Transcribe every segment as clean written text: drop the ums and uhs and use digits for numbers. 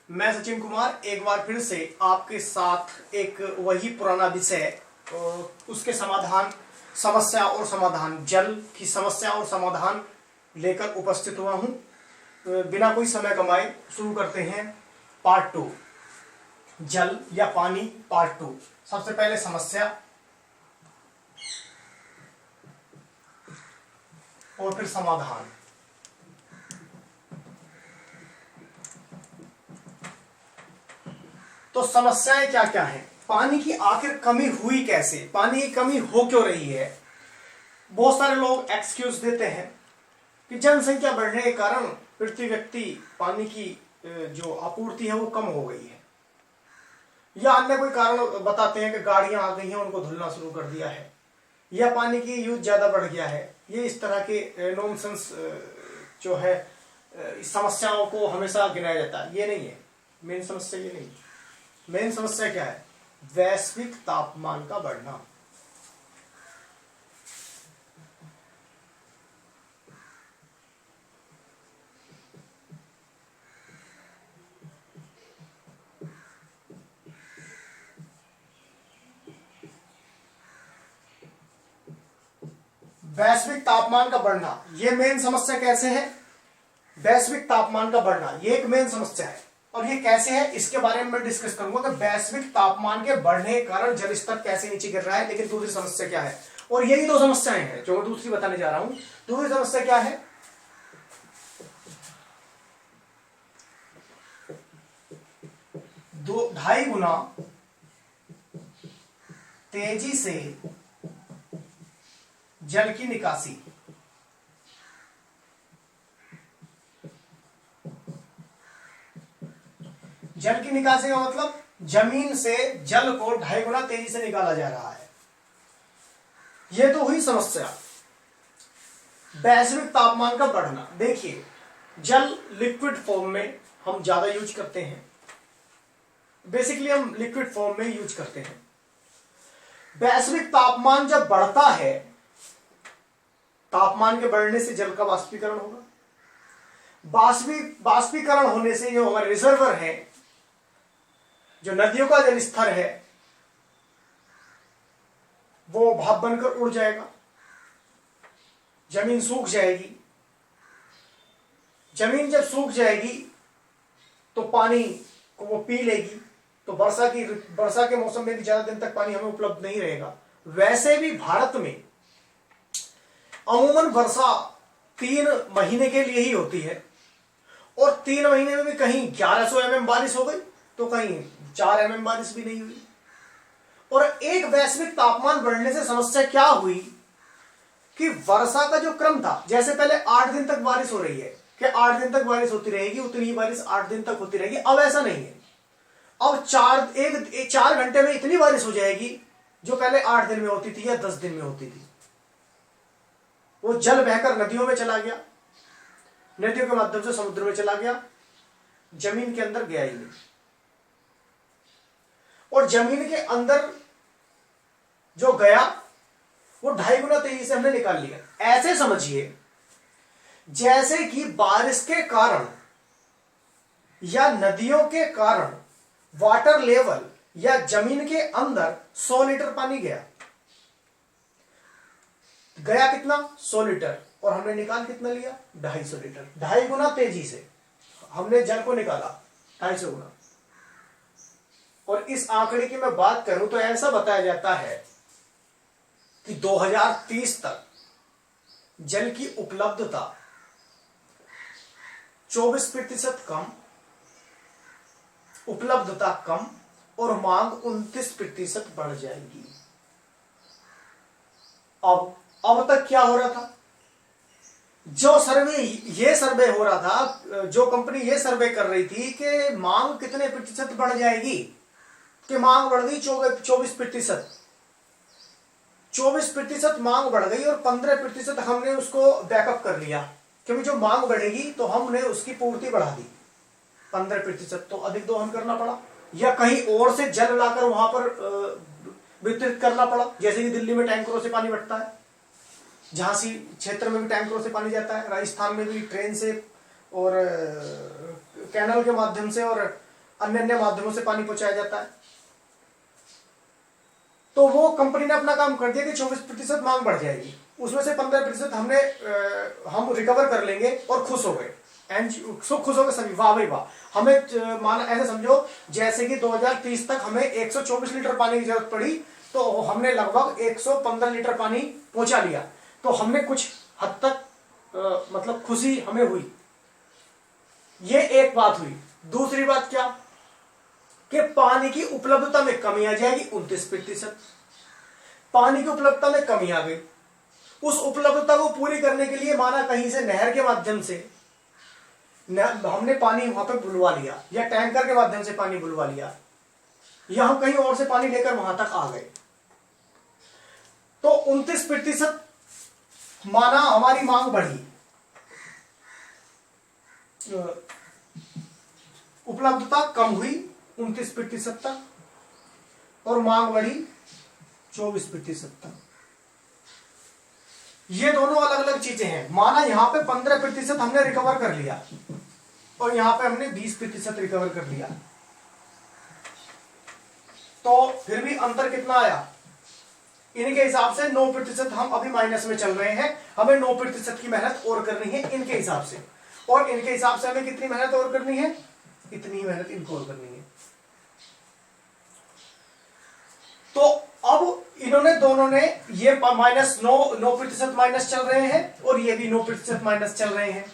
मैं सचिन कुमार एक बार फिर से आपके साथ एक वही पुराना विषय उसके समाधान, समस्या और समाधान, जल की समस्या और समाधान लेकर उपस्थित हुआ हूं। बिना कोई समय कमाए शुरू करते हैं पार्ट 2, जल या पानी पार्ट 2। सबसे पहले समस्या और फिर समाधान। तो समस्याएं क्या क्या हैं, पानी की आखिर कमी हुई कैसे, पानी की कमी हो क्यों रही है। बहुत सारे लोग एक्सक्यूज देते हैं कि जनसंख्या बढ़ने के कारण प्रति व्यक्ति पानी की जो आपूर्ति है वो कम हो गई है, या अन्य कोई कारण बताते हैं कि गाड़ियां आ गई हैं उनको धुलना शुरू कर दिया है, या पानी की यूज ज्यादा बढ़ गया है। ये इस तरह के नॉनसेंस जो है समस्याओं को हमेशा गिनाया जाता है। ये नहीं है मेन समस्या, ये नहीं है। मेन समस्या क्या है? वैश्विक तापमान का बढ़ना। वैश्विक तापमान का बढ़ना, यह मेन समस्या कैसे है? वैश्विक तापमान का बढ़ना यह एक मेन समस्या है, और ये कैसे है इसके बारे में मैं डिस्कस करूंगा कि वैश्विक तापमान के बढ़ने के कारण जल स्तर कैसे नीचे गिर रहा है। लेकिन दूसरी समस्या क्या है, और यही दो समस्याएं हैं जो मैं दूसरी बताने जा रहा हूं। दूसरी समस्या क्या है? ढाई गुना तेजी से जल की निकासी। जल की निकासी का मतलब जमीन से जल को 2.5 गुना तेजी से निकाला जा रहा है। यह तो हुई समस्या, वैश्विक तापमान का बढ़ना। देखिए, जल लिक्विड फॉर्म में हम ज्यादा यूज करते हैं, बेसिकली हम लिक्विड फॉर्म में यूज करते हैं। वैश्विक तापमान जब बढ़ता है, तापमान के बढ़ने से जल का वाष्पीकरण होगा। वाष्पीकरण होने से जो हमारे रिजर्वर है, जो नदियों का जल स्तर है, वो भाप बनकर उड़ जाएगा, जमीन सूख जाएगी। जमीन जब सूख जाएगी तो पानी को वो पी लेगी, तो वर्षा के मौसम में भी ज्यादा दिन तक पानी हमें उपलब्ध नहीं रहेगा। वैसे भी भारत में अमूमन वर्षा 3 महीने के लिए ही होती है, और 3 महीने में भी कहीं 1100 mm बारिश हो गई तो कहीं 4 mm बारिश भी नहीं हुई। और एक वैश्विक तापमान बढ़ने से समस्या क्या हुई कि वर्षा का जो क्रम था, जैसे पहले 8 दिन तक बारिश हो रही है कि 8 दिन तक बारिश होती रहेगी, उतनी ही बारिश 8 दिन तक होती रहेगी। अब ऐसा नहीं है। अब 4 घंटे में इतनी बारिश हो जाएगी जो पहले 8 दिन में होती थी या 10 दिन में होती थी। वो जल बहकर नदियों में चला गया, नदियों के माध्यम से समुद्र में चला गया, जमीन के अंदर गया ही नहीं। और जमीन के अंदर जो गया वो 2.5 गुना तेजी से हमने निकाल लिया। ऐसे समझिए जैसे कि बारिश के कारण या नदियों के कारण वाटर लेवल या जमीन के अंदर 100 लीटर पानी गया कितना? 100 लीटर। और हमने निकाल कितना लिया? 250 लीटर। 2.5 गुना तेजी से हमने जल को निकाला, 250 गुना। और इस आंकड़े की मैं बात करूं तो ऐसा बताया जाता है कि 2030 तक जल की उपलब्धता 24% कम, उपलब्धता कम, और मांग 29% बढ़ जाएगी। अब तक क्या हो रहा था? ये सर्वे हो रहा था, जो कंपनी ये सर्वे कर रही थी कि मांग कितने प्रतिशत बढ़ जाएगी, कि मांग बढ़ गई 24%। 24% मांग बढ़ गई, और 15% हमने उसको बैकअप कर लिया, क्योंकि जो मांग बढ़ेगी तो हमने उसकी पूर्ति बढ़ा दी। 15% तो अधिक दोहन करना पड़ा, या कहीं और से जल लाकर वहां पर वितरित करना पड़ा। जैसे कि दिल्ली में टैंकरों से पानी बढ़ता है, झांसी क्षेत्र में भी टैंकरों से पानी जाता है, राजस्थान में भी ट्रेन से और कैनल के माध्यम से और अन्य अन्य माध्यमों से पानी पहुंचाया जाता है। तो वो कंपनी ने अपना काम कर दिया कि 24% मांग बढ़ जाएगी, उसमें से 15% हम रिकवर कर लेंगे और खुश हो गए। एंड खुश हो गए सभी, वाह भाई वाह। हमें माना ऐसे समझो जैसे कि 2030 तक हमें 124 लीटर पानी की जरूरत पड़ी, तो हमने लगभग 115 लीटर पानी पहुंचा लिया। तो हमने कुछ हद तक मतलब खुशी हमें हुई। ये एक बात हुई। दूसरी बात क्या कि पानी की उपलब्धता में कमी आ जाएगी 29%। पानी की उपलब्धता में कमी आ गई। उस उपलब्धता को पूरी करने के लिए माना कहीं से नहर के माध्यम से हमने पानी वहां पे बुलवा लिया, या टैंकर के माध्यम से पानी बुलवा लिया, या हम कहीं और से पानी लेकर वहां तक आ गए। तो 29% माना हमारी मांग बढ़ी, उपलब्धता कम हुई 29% तक, और मांग बढ़ी 24% तक। ये दोनों अलग अलग चीजें हैं। माना यहां पे 15% हमने रिकवर कर लिया और यहां पे हमने 20% रिकवर कर लिया, तो फिर भी अंतर कितना आया? इनके हिसाब से 9% हम अभी माइनस में चल रहे हैं, हमें 9% की मेहनत और करनी है इनके हिसाब से, और इनके हिसाब से हमें कितनी मेहनत और करनी है? इतनी मेहनत इनको और करनी है। तो अब इन्होंने दोनों ने ये -9% माइनस चल रहे हैं और ये भी 9% माइनस चल रहे हैं।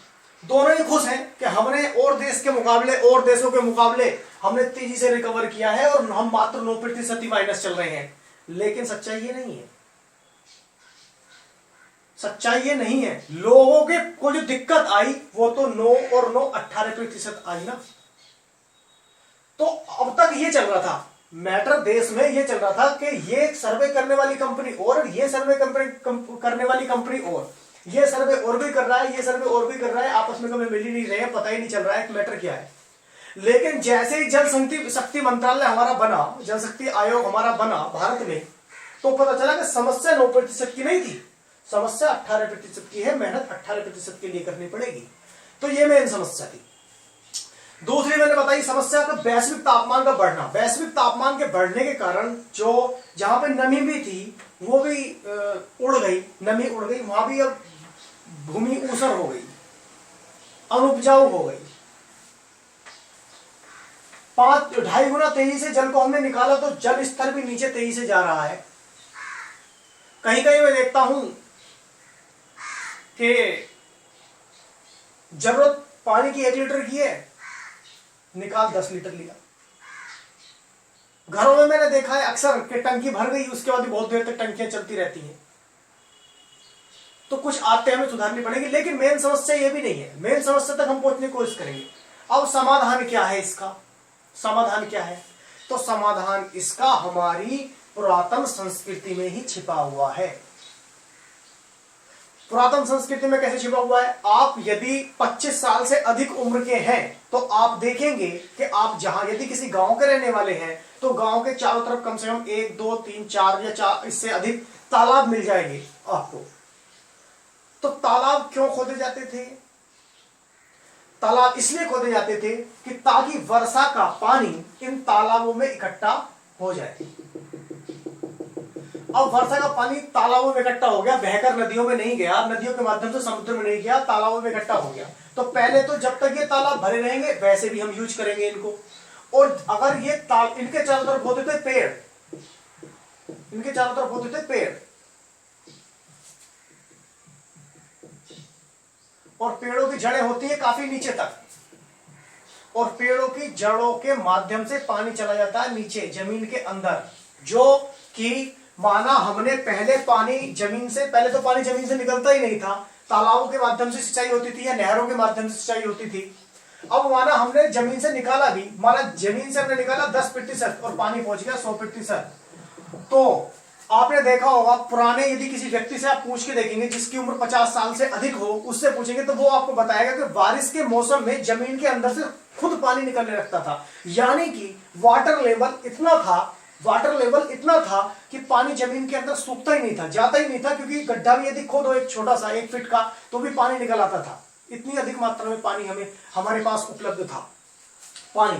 दोनों ही खुश हैं कि हमने और देश के मुकाबले, और देशों के मुकाबले हमने तेजी से रिकवर किया है और हम मात्र 9% ही माइनस चल रहे हैं। लेकिन सच्चाई ये नहीं है, सच्चाई ये नहीं है। लोगों के को जो दिक्कत आई वो तो 9 और 9 18% आई ना। तो अब तक ये चल रहा था मैटर, देश में ये चल रहा था कि ये सर्वे करने वाली कंपनी और ये सर्वे करने वाली कंपनी और ये सर्वे और भी कर रहा है, ये सर्वे और भी कर रहा है, आपस में कभी मिल ही नहीं रहे हैं, पता ही नहीं चल रहा है मैटर क्या है। लेकिन जैसे ही जल शक्ति मंत्रालय हमारा बना, जल शक्ति आयोग हमारा बना भारत में, तो पता चला कि समस्या 9% की नहीं थी, समस्या 18% की है, मेहनत 18% के लिए करनी पड़ेगी। तो ये मेन समस्या थी। दूसरी मैंने बताई समस्या का वैश्विक तापमान का बढ़ना। वैश्विक तापमान के बढ़ने के कारण जो जहां पे नमी भी थी वो भी उड़ गई, नमी उड़ गई, वहां भी अब भूमि ऊसर हो गई, अनुपजाऊ हो गई। 2.5 गुना तेजी से जल को हमने निकाला तो जल स्तर भी नीचे तेजी से जा रहा है। कहीं कहीं मैं देखता हूं कि जरूरत पानी की 1 लीटर की है, निकाल 10 लीटर लिया। घरों में मैंने देखा है अक्सर कि टंकी भर गई, उसके बाद भी बहुत देर तक टंकियां चलती रहती हैं। तो कुछ आते हमें सुधारनी पड़ेगी, लेकिन मेन समस्या ये भी नहीं है। मेन समस्या तक हम पहुंचने की कोशिश करेंगे। अब समाधान क्या है इसका? समाधान क्या है? तो समाधान इसका हमारी पुरातन संस्कृति में ही छिपा हुआ है। पुरातन संस्कृति में कैसे छिपा हुआ है? आप यदि 25 साल से अधिक उम्र के हैं तो आप देखेंगे कि आप जहां यदि किसी गांव के रहने वाले हैं तो गांव के चारों तरफ कम से कम 1 2 3 4 या 4 इससे अधिक तालाब मिल जाएंगे आपको। तो तालाब क्यों खोदे जाते थे? तालाब इसलिए खोदे जाते थे कि ताकि वर्षा का पानी इन तालाबों में इकट्ठा हो जाए। अब वर्षा का पानी तालाबों में इकट्ठा हो गया, बहकर नदियों में नहीं गया, नदियों के माध्यम से समुद्र में नहीं गया, तालाबों में इकट्ठा हो गया। तो पहले तो जब तक ये तालाब भरे रहेंगे वैसे भी हम यूज करेंगे इनको। और अगर ये इनके चारों तरफ होते थे पेड़, इनके चारों तरफ होते थे पेड़, और पेड़ों की जड़ें होती है काफी नीचे तक, और पेड़ों की जड़ों के माध्यम से पानी चला जाता है नीचे जमीन के अंदर। जो कि माना हमने पहले पानी जमीन से, पहले तो पानी जमीन से निकलता ही नहीं था, तालाबों के माध्यम से सिंचाई होती थी या नहरों के माध्यम से सिंचाई होती थी। अब माना हमने जमीन से निकाला भी, माना जमीन से हमने निकाला 10% और पानी पहुंच गया 100%। तो आपने देखा होगा पुराने, यदि किसी व्यक्ति से आप पूछ के देखेंगे जिसकी उम्र 50 साल से अधिक हो, उससे पूछेंगे तो वो आपको बताएगा कि बारिश के मौसम में जमीन के अंदर से खुद पानी निकलने लगता था। यानी कि वाटर लेवल इतना था कि पानी जमीन के अंदर सूखता ही नहीं था, जाता ही नहीं था, क्योंकि गड्ढा भी यदि खोदो एक छोटा सा 1 फीट का तो भी पानी निकल आता था। इतनी अधिक मात्रा में पानी हमारे पास उपलब्ध था पानी।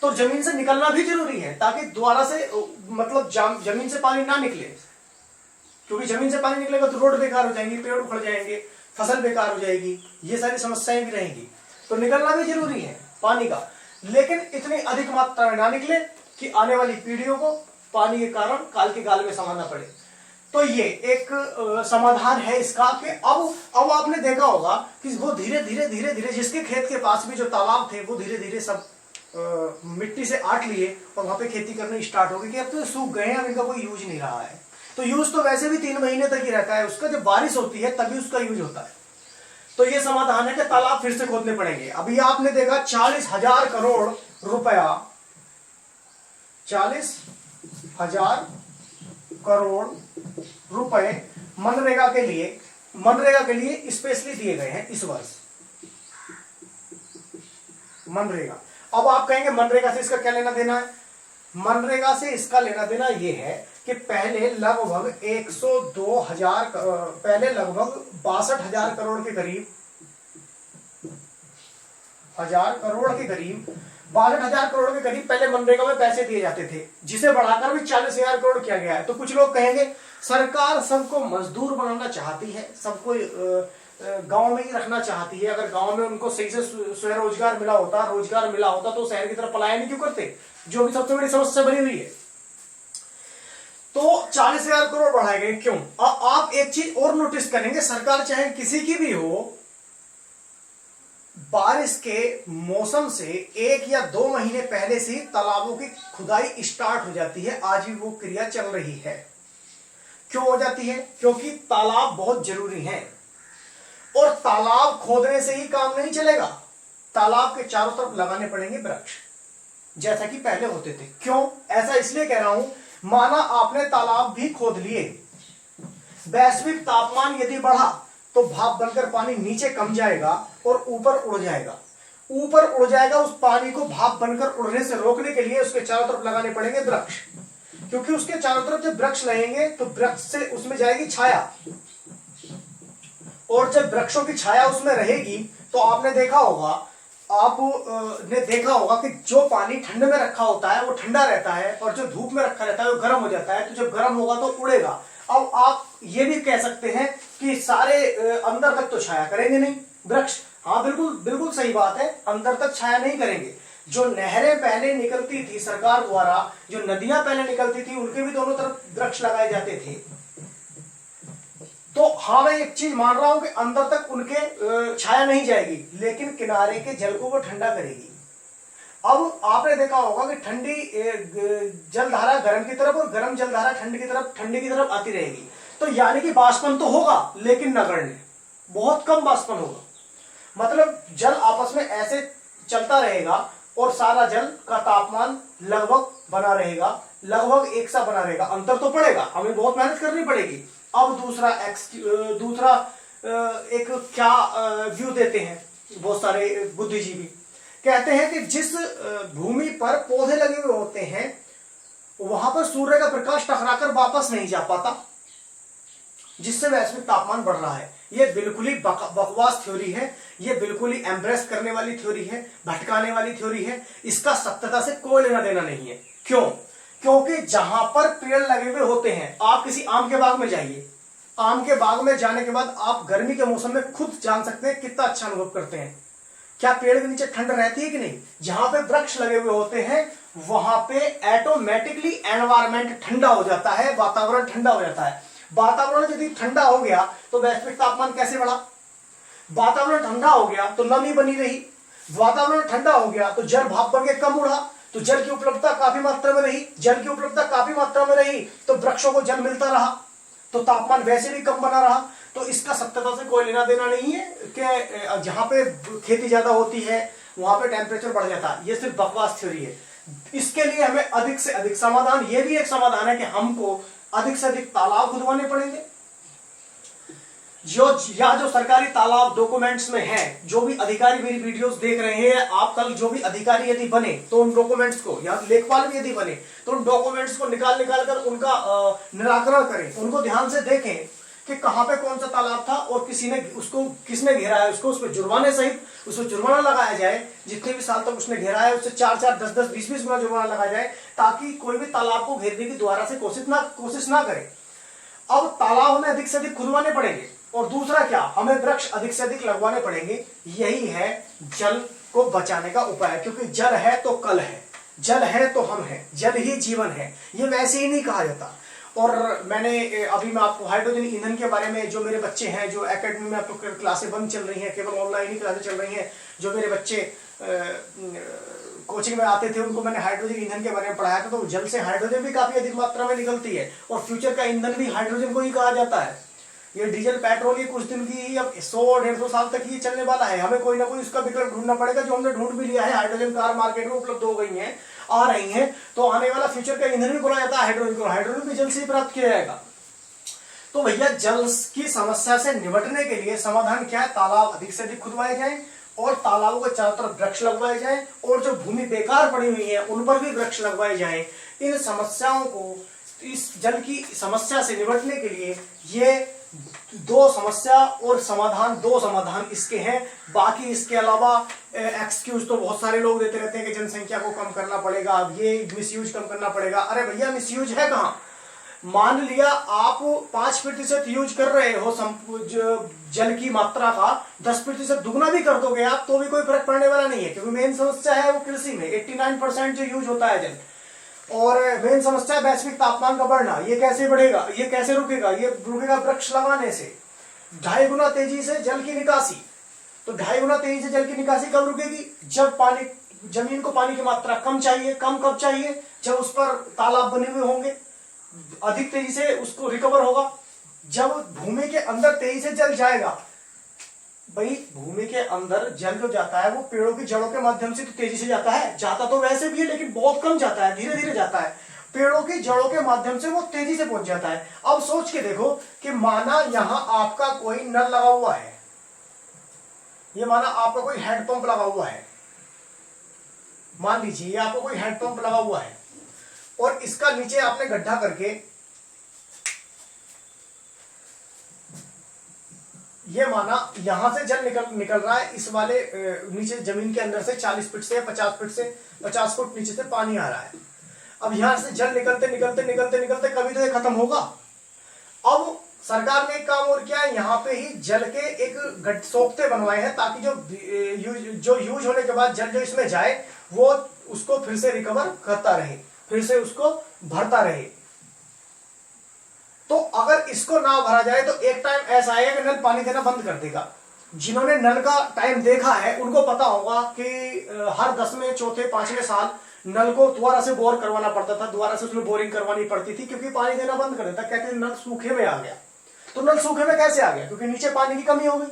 तो जमीन से निकलना भी जरूरी है, ताकि दोबारा से मतलब जमीन से पानी ना निकले, क्योंकि जमीन से पानी निकलेगा तो रोड बेकार हो जाएंगी, पेड़ उखड़ जाएंगे, फसल बेकार हो जाएगी, ये सारी समस्याएं भी रहेंगी। तो निकलना भी जरूरी है पानी का, लेकिन इतनी अधिक मात्रा में ना निकले कि आने वाली पीढ़ियों को पानी के कारण काल के गाल में समाना पड़े। तो ये एक समाधान है इसका कि अब आपने देखा होगा कि वो धीरे धीरे जिसके खेत के पास भी जो तालाब थे वो धीरे धीरे सब मिट्टी से आट लिए और वहां पे खेती करनी स्टार्ट हो गई कि अब तो सूख गए हैं, अब इनका कोई यूज नहीं रहा है। तो यूज तो वैसे भी 3 महीने तक ही रहता है उसका, जब बारिश होती है तभी उसका यूज होता है। तो ये समाधान है कि तालाब फिर से खोदने पड़ेंगे। अभी आपने देखा 40,000 करोड़ रुपया, 40,000 करोड़ रुपए मनरेगा के लिए स्पेशली दिए गए हैं इस वर्ष, मनरेगा। अब आप कहेंगे मनरेगा से इसका क्या लेना देना है? मनरेगा से इसका लेना देना यह है कि पहले लगभग 62,000 करोड़ के करीब, 62,000 करोड़ के करीब पहले मनरेगा में पैसे दिए जाते थे, जिसे बढ़ाकर भी 40,000 करोड़ किया गया है। तो कुछ लोग कहेंगे सरकार सबको मजदूर बनाना चाहती है, सबको गांव में ही रखना चाहती है। अगर गांव में उनको सही से स्वरोजगार मिला होता, रोजगार मिला होता, तो शहर की तरफ पलायन क्यों करते, जो भी सबसे बड़ी समस्या बनी हुई है। तो 40,000 करोड़ बढ़ाए गए, क्यों? आप एक चीज और नोटिस करेंगे, सरकार चाहे किसी की भी हो, बारिश के मौसम से 1 या 2 महीने पहले से ही तालाबों की खुदाई स्टार्ट हो जाती है। आज भी वो क्रिया चल रही है। क्यों हो जाती है? क्योंकि तालाब बहुत जरूरी हैं, और तालाब खोदने से ही काम नहीं चलेगा, तालाब के चारों तरफ लगाने पड़ेंगे वृक्ष, जैसा कि पहले होते थे। क्यों ऐसा इसलिए कह रहा हूं, माना आपने तालाब भी खोद लिए, वैश्विक तापमान यदि बढ़ा तो भाप बनकर पानी नीचे कम जाएगा और ऊपर उड़ जाएगा। उस पानी को भाप बनकर उड़ने से रोकने के लिए उसके चारों तरफ लगाने पड़ेंगे वृक्ष, क्योंकि उसके चारों तरफ जब वृक्ष लगेंगे तो वृक्ष से उसमें जाएगी छाया, और जब वृक्षों की छाया उसमें रहेगी तो आपने देखा होगा कि जो पानी ठंड में रखा होता है वो ठंडा रहता है, और जो धूप में रखा रहता है वो गर्म हो जाता है। तो जब गर्म होगा तो उड़ेगा। अब आप ये भी कह सकते हैं कि सारे अंदर तक तो छाया करेंगे नहीं वृक्ष। हाँ, बिल्कुल सही बात है, अंदर तक छाया नहीं करेंगे। जो नहरें पहले निकलती थी सरकार द्वारा, जो नदियां पहले निकलती थी, उनके भी दोनों तरफ वृक्ष लगाए जाते थे। तो हाँ, मैं एक चीज मान रहा हूं कि अंदर तक उनके छाया नहीं जाएगी, लेकिन किनारे के जल को वो ठंडा करेगी। अब आपने देखा होगा कि ठंडी जलधारा गर्म की तरफ और गर्म जलधारा ठंडी की तरफ आती रहेगी। तो यानी कि बाष्पन तो होगा, लेकिन नगण्य, बहुत कम बाष्पन होगा। मतलब जल आपस में ऐसे चलता रहेगा और सारा जल का तापमान लगभग बना रहेगा, लगभग एक सा बना रहेगा। अंतर तो पड़ेगा, हमें बहुत मेहनत करनी पड़ेगी। अब दूसरा एक क्या व्यू देते हैं बहुत सारे बुद्धिजीवी, कहते हैं कि जिस भूमि पर पौधे लगे हुए होते हैं वहां पर सूर्य का प्रकाश टकराकर वापस नहीं जा पाता, जिससे वैश्विक तापमान बढ़ रहा है। यह बिल्कुल ही बकवास थ्योरी है, यह बिल्कुल ही एम्ब्रेस करने वाली थ्योरी है, भटकाने वाली थ्योरी है। इसका सत्यता से कोई लेना देना नहीं है। क्यों? क्योंकि जहां पर पेड़ लगे हुए होते हैं, आप किसी आम के बाग में जाइए, आम के बाग में जाने के बाद आप गर्मी के मौसम में खुद जान सकते हैं कितना अच्छा अनुभव करते हैं। क्या पेड़ के नीचे ठंड रहती है कि नहीं? जहां पे वृक्ष लगे हुए होते हैं वहां पे ऑटोमेटिकली एनवायरमेंट ठंडा हो जाता है, वातावरण ठंडा हो जाता है। वातावरण यदि ठंडा हो गया तो वैश्विक तापमान कैसे बढ़ा? वातावरण ठंडा हो गया तो नमी बनी रही, वातावरण ठंडा हो गया तो जल भाप बन के कम उड़ा, तो जल की उपलब्धता काफी मात्रा में रही, जल की उपलब्धता काफी मात्रा में रही तो वृक्षों को जल मिलता रहा, तो तापमान वैसे भी कम बना रहा। तो इसका सत्यता से कोई लेना देना नहीं है कि जहां पे खेती ज्यादा होती है वहां पे टेम्परेचर बढ़ जाता है। ये सिर्फ बकवास थ्योरी है। इसके लिए हमें अधिक से अधिक समाधान, ये भी एक समाधान है कि हमको अधिक से अधिक तालाब खुदवाने पड़ेंगे। जो सरकारी तालाब डॉक्यूमेंट्स में है, जो भी अधिकारी मेरी वीडियोस देख रहे हैं, आप कल जो भी अधिकारी यदि बने तो उन डॉक्यूमेंट्स को, या लेखपाल भी यदि बने तो उन डॉक्यूमेंट्स को निकाल कर उनका निराकरण करें, उनको ध्यान से देखें कि कहां पे कौन सा तालाब था और किसने घेरा है उसको, उस पर जुर्माने सहित उसको जुर्माना लगाया जाए। जितने भी साल तक उसने घेरा है उससे 4-4, 10-10, 20-20 गुना जुर्माना लगाया जाए, ताकि कोई भी तालाब को घेरने की दोबारा से कोशिश ना करे। अब तालाब हमें अधिक से अधिक खुदवाने पड़ेंगे, और दूसरा क्या, हमें वृक्ष अधिक से अधिक लगवाने पड़ेंगे। यही है जल को बचाने का उपाय, क्योंकि जल है तो कल है, जल है तो हम हैं, जल ही जीवन है, ये वैसे ही नहीं कहा जाता। और अभी मैं आपको हाइड्रोजन ईंधन के बारे में, जो मेरे बच्चे हैं, जो एकेडमी में आपको क्लासें बंद चल रही हैं, केवल ऑनलाइन ही क्लासें चल रही हैं, जो मेरे बच्चे कोचिंग में आते थे उनको मैंने हाइड्रोजन ईंधन के बारे में पढ़ाया था। तो जल से हाइड्रोजन भी काफी अधिक मात्रा में निकलती है, और फ्यूचर का ईंधन भी हाइड्रोजन को ही कहा जाता है। ये डीजल पेट्रोल ये कुछ दिन की ही, अब 100-150 साल तक ये चलने वाला है। हमें कोई ना कोई उसका विकल्प ढूंढना पड़ेगा, जो हमने ढूंढ भी लिया है। हाइड्रोजन कार मार्केट में उपलब्ध हो गई हैं, आ रही हैं। तो आने वाला फ्यूचर का ईंधन भी बोला जाता है हाइड्रोजन को, हाइड्रोजन भी जल से ही प्राप्त किया जाएगा। तो भैया जल की समस्या से निपटने के लिए समाधान क्या है, तालाब अधिक से अधिक खुदवाए जाए, और तालाबों के चारों तरफ वृक्ष लगवाए जाएं, और जो भूमि बेकार पड़ी हुई है उन पर भी वृक्ष लगवाए जाएं। इन समस्याओं को, इस जल की समस्या से निपटने के लिए ये दो समस्या और दो समाधान इसके हैं। बाकी इसके अलावा एक्सक्यूज तो बहुत सारे लोग देते रहते हैं कि जनसंख्या को कम करना पड़ेगा, अब ये मिसयूज कम करना पड़ेगा। अरे भैया मिसयूज है कहां, मान लिया आप 5% यूज कर रहे हो जल की मात्रा का, 10% दुगना भी कर दोगे आप तो भी कोई फर्क पड़ने वाला नहीं है, क्योंकि मेन समस्या है वो कृषि में 89% जो यूज होता है जल। और मेन समस्या है वैश्विक तापमान का बढ़ना। ये कैसे बढ़ेगा, ये कैसे रुकेगा, ये रुकेगा वृक्ष लगाने से। 2.5 गुना तेजी से जल की निकासी, तो 2.5 गुना तेजी से जल की निकासी कब रुकेगी, जब जमीन को पानी की मात्रा कम चाहिए। कम कब चाहिए, जब उस पर तालाब बने हुए होंगे। अधिक तेजी से उसको रिकवर होगा जब भूमि के अंदर तेजी से जल जाएगा। भाई भूमि के अंदर जल जो जाता है वो पेड़ों की जड़ों के माध्यम से तो तेजी से जाता है, जाता तो वैसे भी है लेकिन बहुत कम जाता है, धीरे धीरे जाता है। पेड़ों की जड़ों के माध्यम से वो तेजी से पहुंच जाता है। अब सोच के देखो कि माना यहां आपका कोई नल लगा हुआ है, ये माना आपका कोई हैंडपंप लगा हुआ है, मान लीजिए ये आपको कोई हैंडपंप लगा हुआ है, और इसका नीचे आपने गड्ढा करके ये माना यहां से जल निकल रहा है, इस वाले नीचे जमीन के अंदर से 40 फीट से 50 फुट नीचे से पानी आ रहा है। अब यहां से जल निकलते निकलते निकलते निकलते कभी तो ये खत्म होगा। अब सरकार ने एक काम और किया है, यहाँ पे ही जल के एक सोखते बनवाए हैं, ताकि जो यूज होने के बाद जल जो इसमें जाए वो उसको फिर से रिकवर करता रहे, फिर से उसको भरता रहे। तो अगर इसको ना भरा जाए तो एक टाइम ऐसा आएगा कि नल पानी देना बंद कर देगा। जिन्होंने नल का टाइम देखा है उनको पता होगा कि हर 10वें, चौथे, 5वें साल नल को दोबारा से बोर करवाना पड़ता था, दोबारा से उसमें बोरिंग करवानी पड़ती थी, क्योंकि पानी देना बंद कर देता। कहते हैं नल सूखे में आ गया। तो नल सूखे में कैसे आ गया, क्योंकि नीचे पानी की कमी हो गई।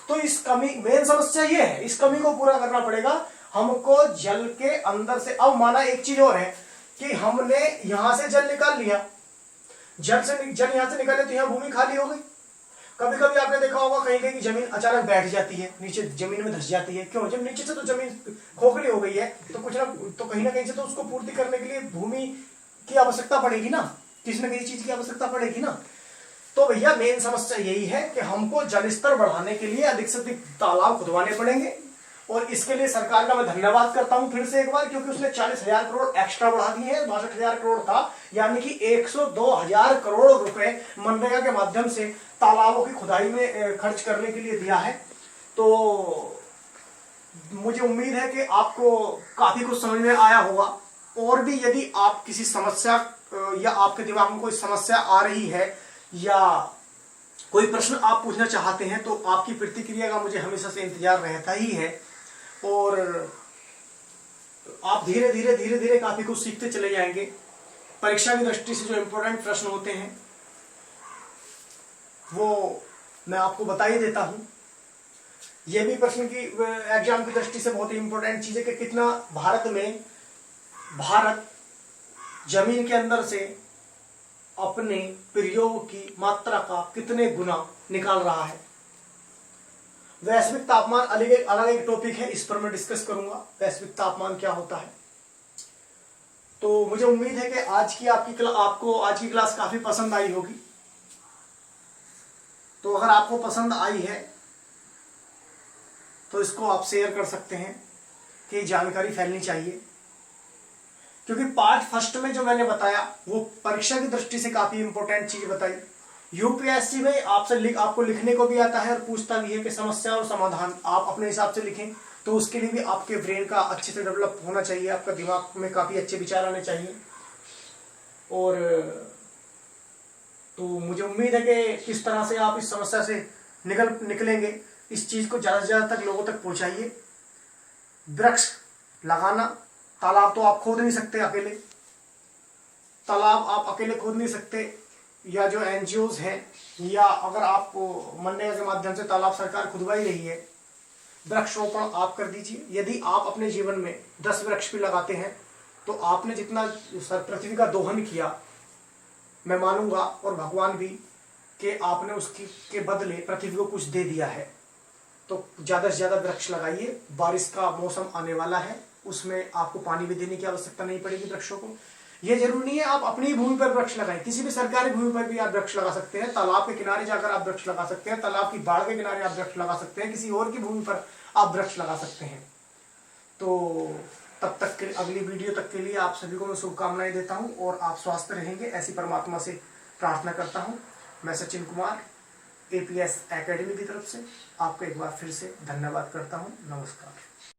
तो इस कमी, मेन समस्या ये है, इस कमी को पूरा करना पड़ेगा हमको जल के अंदर से। अब माना एक चीज और है कि हमने यहां से जल निकाल लिया, जल यहां से निकाले तो यहां भूमि खाली हो गई। कभी कभी आपने देखा होगा कहीं कहीं की जमीन अचानक बैठ जाती है, नीचे जमीन में धस जाती है। क्यों, जब नीचे से तो जमीन खोखली हो गई है, तो कुछ ना तो कहीं ना कहीं से तो उसको पूर्ति करने के लिए भूमि की आवश्यकता पड़ेगी ना, किसी न किसी चीज की आवश्यकता पड़ेगी ना। तो भैया मेन समस्या यही है कि हमको जल स्तर बढ़ाने के लिए अधिक से अधिक तालाब खुदवाने पड़ेंगे। और इसके लिए सरकार का मैं धन्यवाद करता हूं फिर से एक बार, क्योंकि उसने 40,000 करोड़ एक्स्ट्रा बढ़ा दिए हैं। 62,000 करोड़ था, यानी कि 102,000 करोड़ रुपए मनरेगा के माध्यम से तालाबों की खुदाई में खर्च करने के लिए दिया है। तो मुझे उम्मीद है कि आपको काफी कुछ समझ में आया होगा। और भी यदि आप किसी समस्या या आपके दिमाग में कोई समस्या आ रही है या कोई प्रश्न आप पूछना चाहते हैं, तो आपकी प्रतिक्रिया का मुझे हमेशा से इंतजार रहता ही है। और आप धीरे धीरे धीरे धीरे काफी कुछ सीखते चले जाएंगे। परीक्षा की दृष्टि से जो इंपॉर्टेंट प्रश्न होते हैं वो मैं आपको बता ही देता हूं। यह भी प्रश्न की एग्जाम की दृष्टि से बहुत ही इंपॉर्टेंट चीज है कि कितना भारत जमीन के अंदर से अपने प्रयोग की मात्रा का कितने गुना निकाल रहा है। वैश्विक तापमान अलग एक टॉपिक है, इस पर मैं डिस्कस करूंगा, वैश्विक तापमान क्या होता है। तो मुझे उम्मीद है कि आपको आज की क्लास काफी पसंद आई होगी। तो अगर आपको पसंद आई है तो इसको आप शेयर कर सकते हैं कि जानकारी फैलनी चाहिए, क्योंकि पार्ट फर्स्ट में जो मैंने बताया वो परीक्षा की दृष्टि से काफी इंपॉर्टेंट चीज बताई। यूपीएससी में आपको लिखने को भी आता है और पूछता भी है कि समस्या और समाधान आप अपने हिसाब से लिखें, तो उसके लिए भी आपके ब्रेन का अच्छे से डेवलप होना चाहिए, आपका दिमाग में काफी अच्छे विचार आने चाहिए। और तो मुझे उम्मीद है कि किस तरह से आप इस समस्या से निकलेंगे, इस चीज को ज्यादा से ज्यादा तक लोगों तक पहुंचाइए। वृक्ष लगाना, तालाब तो आप खोद नहीं सकते अकेले, तालाब आप अकेले खोद नहीं सकते, या जो एनजीओज हैं, या अगर आपको मनरेगा के माध्यम से तालाब सरकार खुदवा ही रही है, वृक्षरोपण आप कर दीजिए। यदि आप अपने जीवन में 10 वृक्ष भी लगाते हैं तो आपने जितना पृथ्वी का दोहन किया, मैं मानूंगा और भगवान भी, कि आपने उसकी के बदले पृथ्वी को कुछ दे दिया है। तो ज्यादा से ज्यादा वृक्ष लगाइए। बारिश का मौसम आने वाला है, उसमें आपको पानी भी देने की आवश्यकता नहीं पड़ेगी वृक्षों को। यह जरूरी नहीं है आप अपनी भूमि पर वृक्ष लगाएं, किसी भी सरकारी भूमि पर भी आप वृक्ष लगा सकते हैं। तालाब के किनारे जाकर आप वृक्ष लगा सकते हैं, तालाब की बाढ़ के किनारे आप वृक्ष लगा सकते हैं, किसी और की भूमि पर आप वृक्ष लगा सकते हैं। तो तब तक के अगली वीडियो तक के लिए आप सभी को मैं शुभकामनाएं देता हूं और आप स्वस्थ रहेंगे ऐसी परमात्मा से प्रार्थना करता हूं। मैं सचिन कुमार APS एकेडमी की तरफ से आपको एक बार फिर से धन्यवाद करता हूं। नमस्कार।